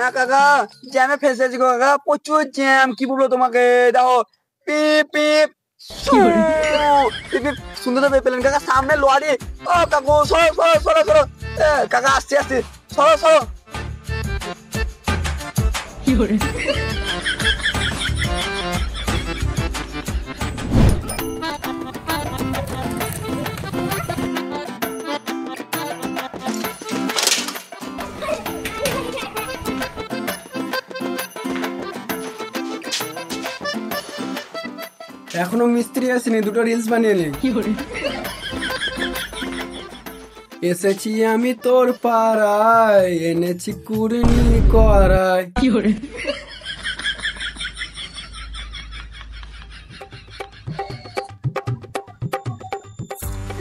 হ্যাঁ কাকা, জ্যামে ফেসেছি গো কাকা, প্রচুর জ্যাম। কি বলবো তোমাকে, দেখো পিপ পিপ সুন্দর তো পেলেন কাকা, সামনে লরি। ও কাকু সরো সরো সরো সরো, কাকা আসছি আসছি, সরো সরো। এখনো মিস্ত্রি আসেনি, দুটো রিলস বানিয়ে নে। এসেছি আমি তোর পাড়ায়, এনেছি কুড়নি করায়।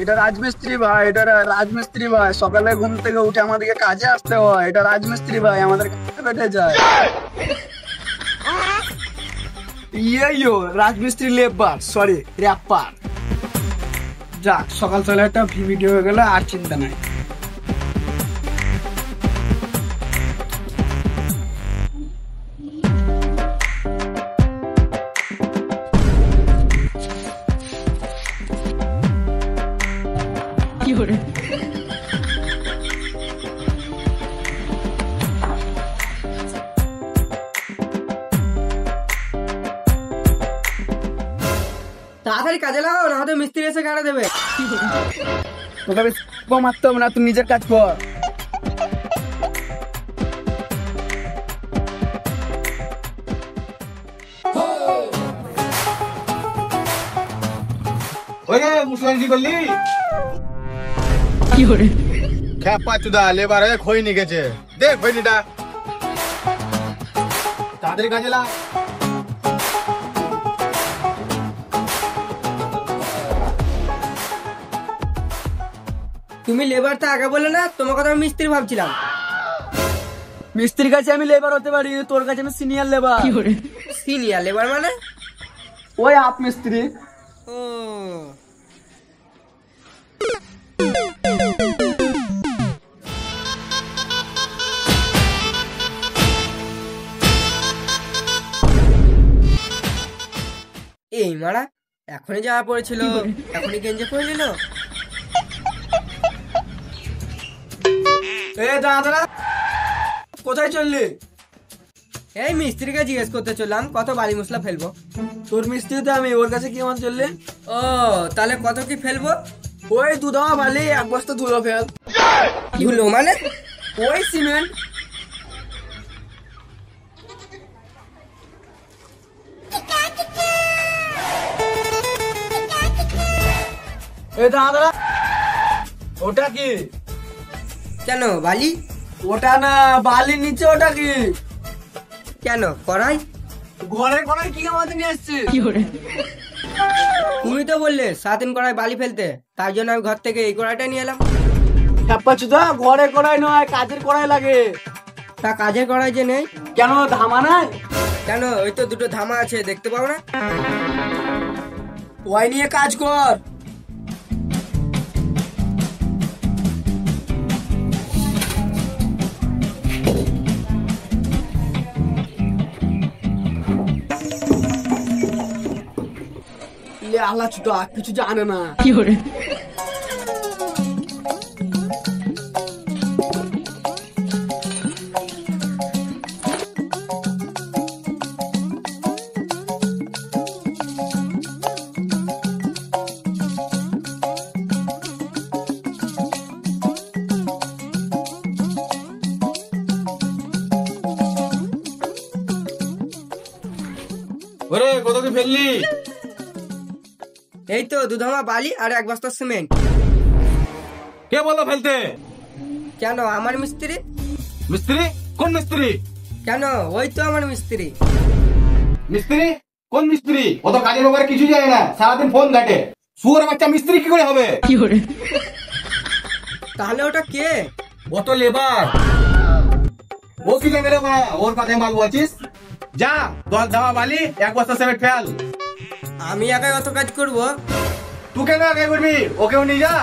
এটা রাজমিস্ত্রি ভাই, এটা রাজমিস্ত্রি ভাই, সকালে ঘুম থেকে উঠে আমাদেরকে কাজে আসতে হয়। এটা রাজমিস্ত্রি ভাই, আমাদের কাজে বেটে যায়। ইয়ো রাজমিস্ত্রি লেবার, সরি র্যাপার। যাক, সকাল সকাল একটা ভিডিও হয়ে গেল, আর চিন্তা নাই। তাড়াতাড়ি কাজে লাগাও, না হয়তো মিস্ত্রি এসে গাড়ি দেবে। তোকে মারতে হবে না, তুই নিজের কাজ কর। মুসলান কি করলি? খেপা চুদা লেবার হয়ে খৈনি গেছে, দেখ খৈনিটা তাদের কাজে লাগ। তুমি লেবারটা আগে বলে না, তোমার কথা আমি মিস্ত্রি ভাবছিলাম। মিস্ত্রির কাছে আমি লেবার হতে পারি, তোর কাছে আমি সিনিয়র লেবার। সিনিয়র লেবার মানে? ওই আপ মিস্ত্রি। ও এই মারা, এখনই যাওয়া পড়েছিল, এখনই গেঞ্জে পড়ে নিল। দাদা কোথায় চললি? এই মিস্ত্রিকে জিজ্ঞেস করতে চললাম কত বালি মশলা ফেলবো। তোর মিস্ত্রি তো আমি, ওর কাছে কি আমার চললে? ও তাহলে কত কি ফেলবো? ওই দুধামা বালি, এক বস্তা ধুলো ফেল। ধুলো মানে? ওই সিমেন্ট। দাদা ওটা কি? কেন বালি? ওটা না, বালির নিচে ওটা কি? কেন কড়াই? ঘরে ঘরে কি আমাদের নিয়ে আসছে? তুমি তো বললে 7 দিন কড়াই বালি ফেলতে, তার জন্য আমি ঘর থেকে এই কড়াইটা নিয়ে এলাম। ঘরে কড়াই নয়, কাজের কড়াই লাগে। তা কাজের কড়াই যে নেই কেন, ধামা নাই? কেন, ওই তো দুটো ধামা আছে, দেখতে পাও না? ওই নিয়ে কাজ কর। আল্লাহ ছুটা কিছু জানে না। ওরে কত কি ফেললি? এই তো 2 ধামা বালি আর 1 বস্তা সিমেন্ট। কে বললো ফেলতে? কেন, আমার মিস্ত্রি। মিস্ত্রি? কোন মিস্ত্রি? কেন, ওই তো আমার মিস্ত্রি। মিস্ত্রি? কোন মিস্ত্রি? ও তো কাজের ব্যাপারে কিছু জানে না, সারাদিন ফোন ঘাটে। শুয়োর বাচ্চা মিস্ত্রি কি করে হবে? তাহলে ওটা কে? ও তো লেবার। ও কি জানে রে বাড়া, ওর কথায় মাল বলছিস? যা 10 ধামা বালি 1 বস্তা সিমেন্ট ফেল। আমি একাই অত কাজ করব? তুই কেন আগে করবি? ওকেও নিয়ে যা।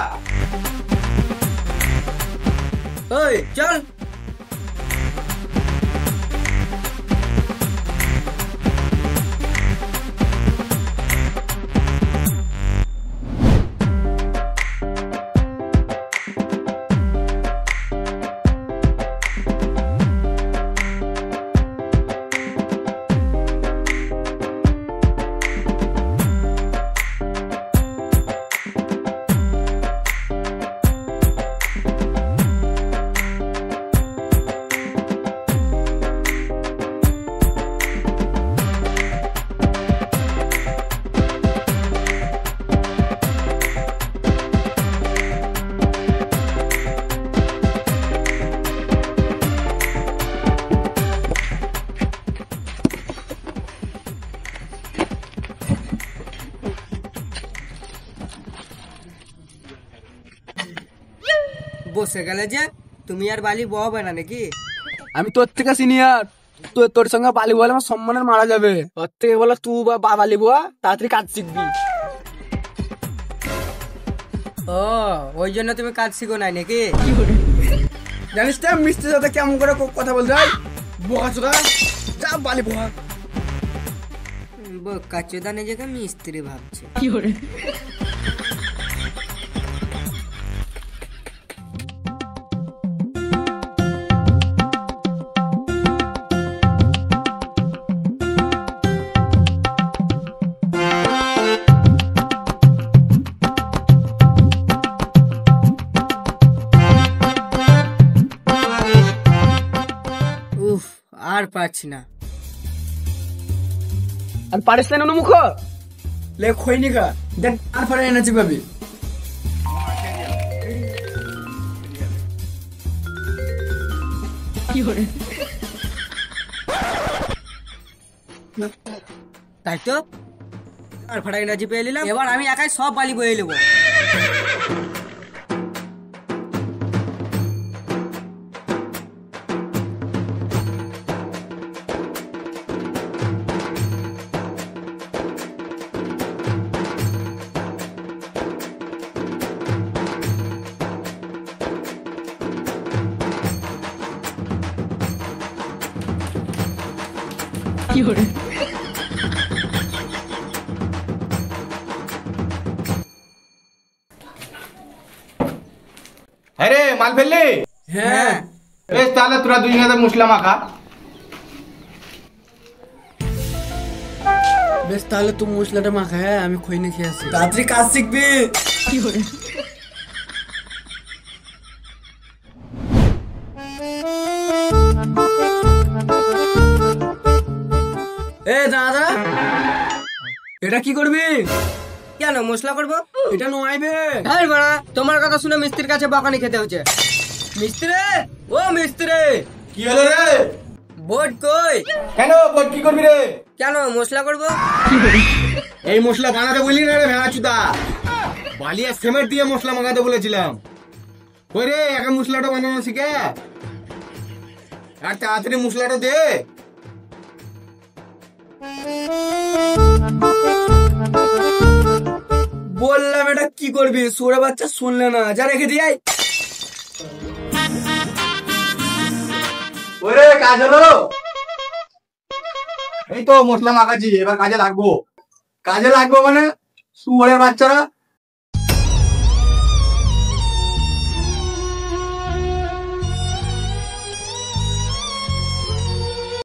ওই চল। বসে গেলে যে, তুমি আর বালি বহাবে না নাকি? আমি তোর থেকে সিনিয়র, তোর সঙ্গে বালি বলে আমার সম্মানের মারা যাবে। তোর থেকে বলো তুই বালি বোয়া, তাড়াতাড়ি কাজ শিখবি। ও, ওই জন্য তুমি কাজ শিখো নাই নাকি? জানিস তো মিস্ত্রির সাথে কেমন করে কথা বলতে হয়? বোকা চোদা, যা বালি বোয়া। কাচুদা নিজেকে মিস্ত্রি ভাবছে। উফ, আর পারছি না। আর পারিস না মুখ লে খইনি খা, দেখ আর পরে এনেছি পাবি। তাই তো, আর ফাটা এনার্জি পেয়ে নিলাম। এবার আমি একাই সব বালি বয়ে নেবো। আরে মাল ফেললি? হ্যাঁ বেশ, তাহলে তোরা দুজনে মশলা মাখা। বেশ, তাহলে তুই মশলাটা মাখা, হ্যাঁ আমি খইনি খেয়ে আসি। তাড়াতাড়ি কাজ শিখবি। এ দাদা, এটা কি করবি? কেন মশলা করবো? এটা নোয়াইবে। হাই বাড়া, তোমার কথা শুনে মিস্ত্রির কাছে বকানি খেতে হচ্ছে। মিস্ত্রি, ও মিস্ত্রি, কি হলো রে? বোর্ড কই? কেন বোট কি করবি রে? কেন মশলা করবো? এই মশলা বানাতে বললি না রে ভেড়াচুদা? বালি আর সিমেন্ট দিয়ে মশলা মাখাতে বলেছিলাম। ওই রে, এখন মশলাটা বানানো শিখে আর তাড়াতাড়ি মশলাটা দে। বললাম এটা কি করবি, সোরা বাচ্চা শুনলে না, যা রেখে দিয়াই। ওরে কাজ হলো? এই তো মশলা মাখাচ্ছি, এবার কাজে লাগবো। কাজে লাগবো মানে শুয়োরের বাচ্চারা